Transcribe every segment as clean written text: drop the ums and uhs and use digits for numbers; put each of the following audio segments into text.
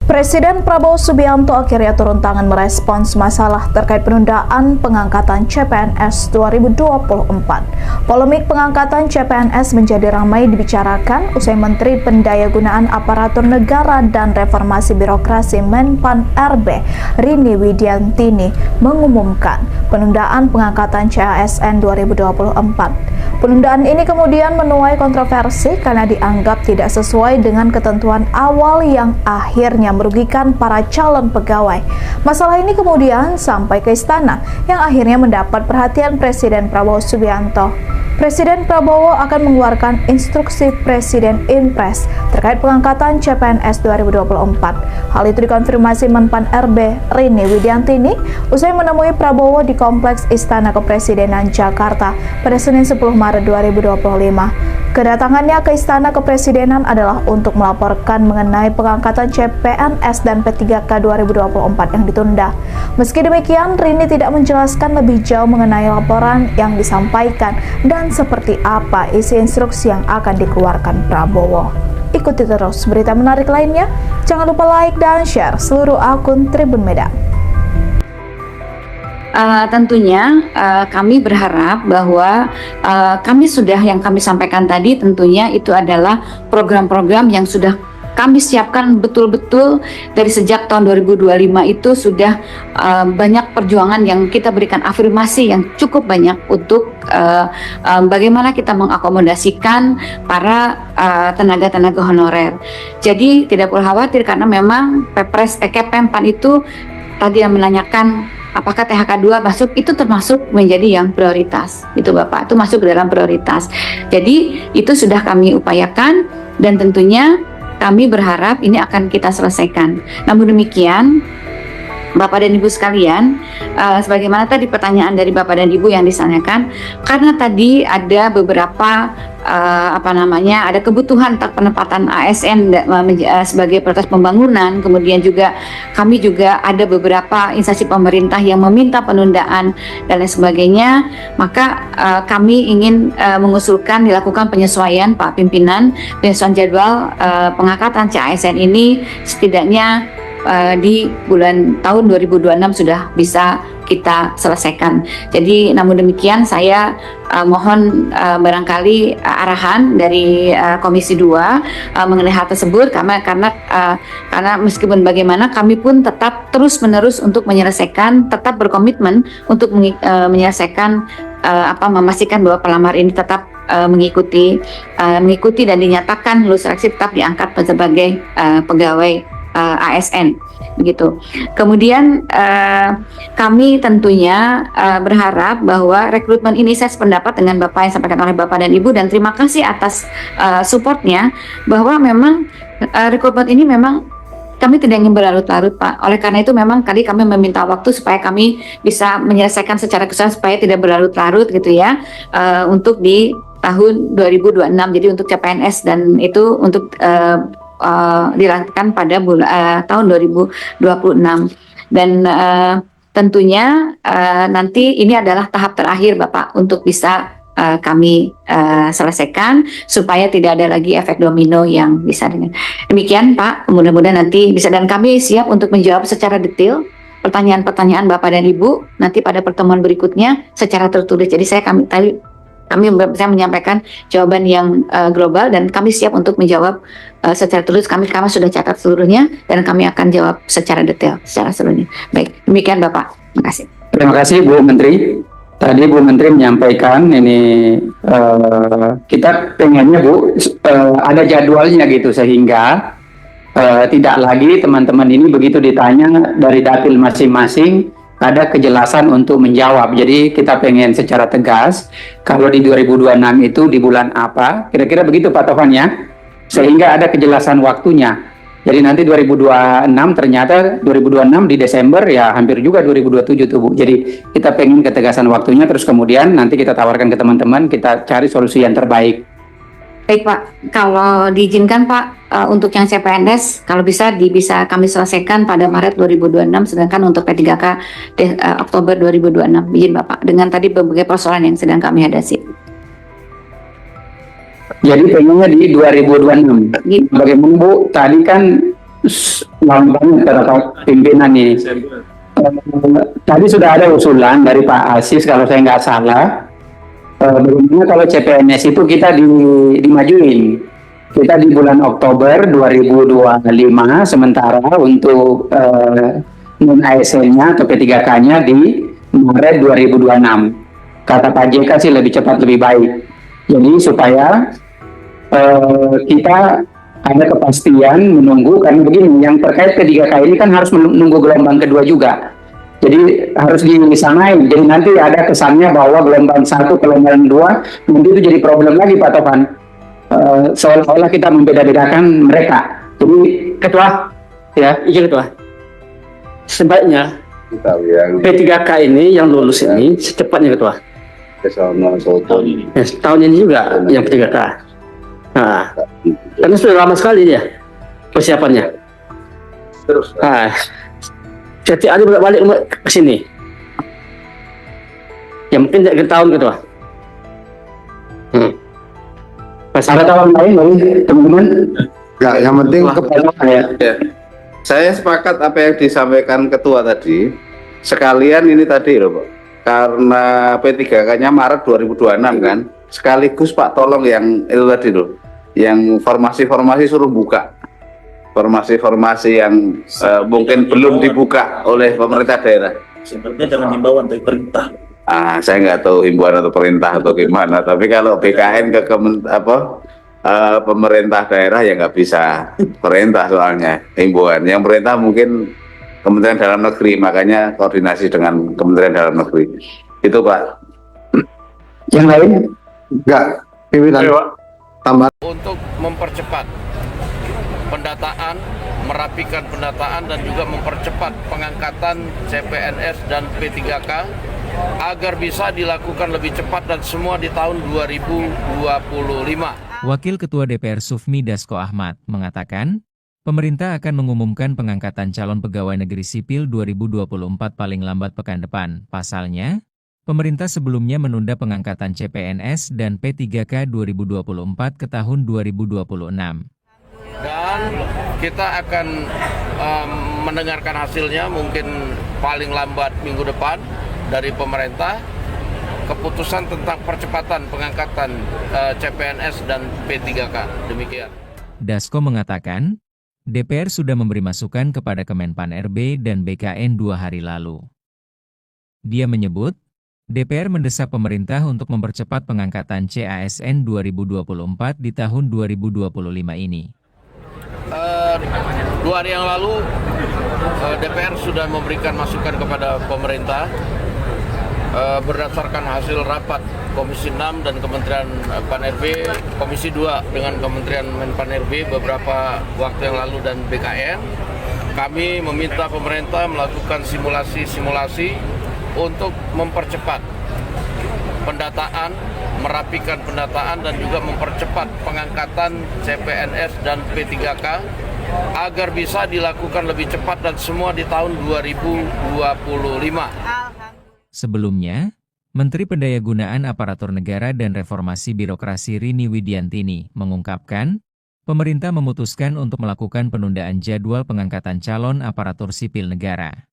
Presiden Prabowo Subianto akhirnya turun tangan merespons masalah terkait penundaan pengangkatan CPNS 2024. Polemik pengangkatan CPNS menjadi ramai dibicarakan usai Menteri Pendayagunaan Aparatur Negara dan Reformasi Birokrasi Menpan RB Rini Widiantini mengumumkan penundaan pengangkatan CASN 2024. Penundaan ini kemudian menuai kontroversi karena dianggap tidak sesuai dengan ketentuan awal yang akhirnya merugikan para calon pegawai. Masalah ini kemudian sampai ke istana yang akhirnya mendapat perhatian Presiden Prabowo Subianto. Presiden Prabowo akan mengeluarkan instruksi Presiden Inpres terkait pengangkatan CPNS 2024. Hal itu dikonfirmasi Menpan RB Rini Widiantini usai menemui Prabowo di Kompleks Istana Kepresidenan Jakarta pada Senin 10 Maret 2025. Kedatangannya ke Istana Kepresidenan adalah untuk melaporkan mengenai pengangkatan CPNS dan P3K 2024 yang ditunda. Meski demikian, Rini tidak menjelaskan lebih jauh mengenai laporan yang disampaikan dan seperti apa isi instruksi yang akan dikeluarkan Prabowo. Ikuti terus berita menarik lainnya. Jangan lupa like dan share seluruh akun Tribun Medan. Tentunya kami berharap bahwa yang kami sampaikan tadi tentunya itu adalah program-program yang sudah kami siapkan betul-betul dari sejak tahun 2025 itu sudah banyak perjuangan yang kita berikan afirmasi yang cukup banyak untuk bagaimana kita mengakomodasikan para tenaga-tenaga honorer. Jadi tidak perlu khawatir karena memang Kepempan itu tadi yang menanyakan apakah THK 2 masuk, itu termasuk menjadi yang prioritas, itu Bapak, itu masuk ke dalam prioritas. Jadi itu sudah kami upayakan dan tentunya kami berharap ini akan kita selesaikan. Namun demikian, Bapak dan Ibu sekalian, sebagaimana tadi pertanyaan dari Bapak dan Ibu yang ditanyakan, karena tadi ada beberapa ada kebutuhan penempatan ASN sebagai prioritas pembangunan, kemudian juga kami juga ada beberapa instansi pemerintah yang meminta penundaan dan lain sebagainya, maka kami ingin mengusulkan dilakukan penyesuaian Pak Pimpinan, penyesuaian jadwal pengangkatan CASN ini setidaknya di bulan tahun 2026 sudah bisa kita selesaikan. Jadi namun demikian saya mohon barangkali arahan dari Komisi 2 mengenai hal tersebut karena meskipun bagaimana kami pun tetap terus-menerus untuk menyelesaikan, tetap berkomitmen untuk menyelesaikan memastikan bahwa pelamar ini tetap mengikuti dan dinyatakan lulus seleksi tetap diangkat sebagai pegawai ASN begitu. Kemudian kami tentunya berharap bahwa rekrutmen ini, saya sependapat dengan Bapak yang sampaikan oleh Bapak dan Ibu, dan terima kasih atas supportnya bahwa memang rekrutmen ini memang kami tidak ingin berlarut-larut Pak. Oleh karena itu memang tadi kami meminta waktu supaya kami bisa menyelesaikan secara keseluruhan supaya tidak berlarut-larut gitu ya, untuk di tahun 2026. Jadi untuk CPNS dan itu untuk dilakukan pada tahun 2026 dan tentunya nanti ini adalah tahap terakhir Bapak untuk bisa kami selesaikan supaya tidak ada lagi efek domino yang bisa demikian Pak. Mudah-mudahan nanti bisa, dan kami siap untuk menjawab secara detail pertanyaan-pertanyaan Bapak dan Ibu nanti pada pertemuan berikutnya secara tertulis. Jadi saya bisa menyampaikan jawaban yang global dan kami siap untuk menjawab secara tertulis. Kami sudah catat seluruhnya dan kami akan jawab secara detail secara seluruhnya. Baik, demikian Bapak. Terima kasih. Terima kasih Bu Menteri. Tadi Bu Menteri menyampaikan ini kita pengennya Bu ada jadwalnya gitu sehingga tidak lagi teman-teman ini begitu ditanya dari dapil masing-masing ada kejelasan untuk menjawab. Jadi kita pengen secara tegas kalau di 2026 itu di bulan apa, kira-kira begitu Pak Tovan ya, sehingga ada kejelasan waktunya. Jadi nanti 2026 ternyata 2026 di Desember ya hampir juga 2027 tuh Bu. Jadi kita pengen ketegasan waktunya, terus kemudian nanti kita tawarkan ke teman-teman, kita cari solusi yang terbaik. Baik Pak, kalau diizinkan Pak, untuk yang CPNS kalau bisa kami selesaikan pada Maret 2026, sedangkan untuk P3K Oktober 2026. Izin Bapak, dengan tadi berbagai persoalan yang sedang kami hadapi. Jadi pengennya di 2026. Bagaimana Bu? Tadi kan lama banget rapat pimpinan ini. Tadi sudah ada usulan dari Pak Asis kalau saya nggak salah, bagaimana kalau CPNS itu kita dimajuin. Kita di bulan Oktober 2025, sementara untuk non ASN-nya atau P3K-nya di Maret 2026. Kata Pak JK sih lebih cepat lebih baik. Jadi supaya kita ada kepastian menunggu, karena begini, yang terkait P3K ini kan harus menunggu gelombang kedua juga. Jadi harus disamain. Jadi nanti ada kesannya bahwa gelombang 1, gelombang 2, nanti itu jadi problem lagi Pak Tovan. Seolah-olah kita membeda-bedakan mereka. Jadi Ketua, ya, izin Ketua. Sebaiknya P3K ini yang lulus ini secepatnya Ketua. Tahun ini juga yang P3K. Nah, karena sudah lama sekali dia persiapannya. Terus. Setiap hari balik ke sini. Ya mungkin tidak ke tahun Ketua. ada tahun lain teman-teman. Enggak, yang penting Ya. saya sepakat apa yang disampaikan ketua tadi. Sekalian ini tadi loh, Pak. Karena P3K-nya Maret 2026 kan. Sekaligus Pak tolong yang itu tadi loh. Yang formasi-formasi suruh buka. Formasi-formasi yang mungkin belum dibuka oleh pemerintah daerah. Sebenarnya dengan himbauan dari perintah. Saya nggak tahu himbauan atau perintah atau gimana. Tapi kalau BKN ke pemerintah daerah ya nggak bisa perintah soalnya himbauan. Yang perintah mungkin Kementerian Dalam Negeri, makanya koordinasi dengan Kementerian Dalam Negeri. Itu Pak. Yang lain? Enggak, pimpinan. Tambah. Untuk mempercepat pendataan, merapikan pendataan dan juga mempercepat pengangkatan CPNS dan P3K agar bisa dilakukan lebih cepat dan semua di tahun 2025. Wakil Ketua DPR Sufmi Dasko Ahmad mengatakan, pemerintah akan mengumumkan pengangkatan calon pegawai negeri sipil 2024 paling lambat pekan depan. Pasalnya, pemerintah sebelumnya menunda pengangkatan CPNS dan P3K 2024 ke tahun 2026. Dan kita akan mendengarkan hasilnya mungkin paling lambat minggu depan dari pemerintah, keputusan tentang percepatan pengangkatan CPNS dan P3K. Demikian. Dasko mengatakan, DPR sudah memberi masukan kepada Kemenpan RB dan BKN 2 hari lalu. Dia menyebut, DPR mendesak pemerintah untuk mempercepat pengangkatan CASN 2024 di tahun 2025 ini. 2 hari yang lalu DPR sudah memberikan masukan kepada pemerintah berdasarkan hasil rapat Komisi 6 dan Kementerian Pan-RB, Komisi 2 dengan Kementerian Menpan-RB beberapa waktu yang lalu dan BKN. Kami meminta pemerintah melakukan simulasi-simulasi untuk mempercepat pendataan, merapikan pendataan dan juga mempercepat pengangkatan CPNS dan P3K agar bisa dilakukan lebih cepat dan semua di tahun 2025. Sebelumnya, Menteri Pendayagunaan Aparatur Negara dan Reformasi Birokrasi Rini Widiantini mengungkapkan, pemerintah memutuskan untuk melakukan penundaan jadwal pengangkatan calon aparatur sipil negara.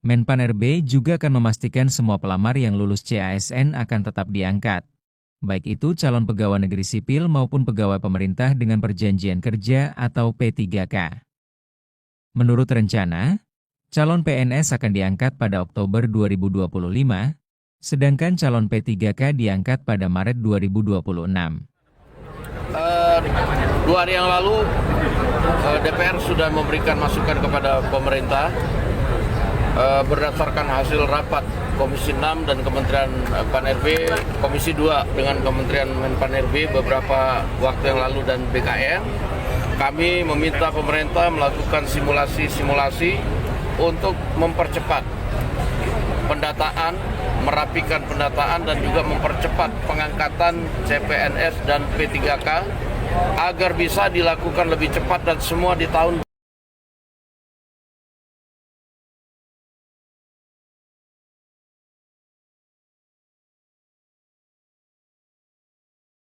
Menpan RB juga akan memastikan semua pelamar yang lulus CASN akan tetap diangkat, baik itu calon pegawai negeri sipil maupun pegawai pemerintah dengan perjanjian kerja atau P3K. Menurut rencana, calon PNS akan diangkat pada Oktober 2025, sedangkan calon P3K diangkat pada Maret 2026. 2 hari yang lalu DPR sudah memberikan masukan kepada pemerintah berdasarkan hasil rapat Komisi 6 dan Kementerian Pan-RB, Komisi 2 dengan Kementerian Menpan-RB beberapa waktu yang lalu dan BKN. Kami meminta pemerintah melakukan simulasi-simulasi untuk mempercepat pendataan, merapikan pendataan dan juga mempercepat pengangkatan CPNS dan P3K agar bisa dilakukan lebih cepat dan semua di tahun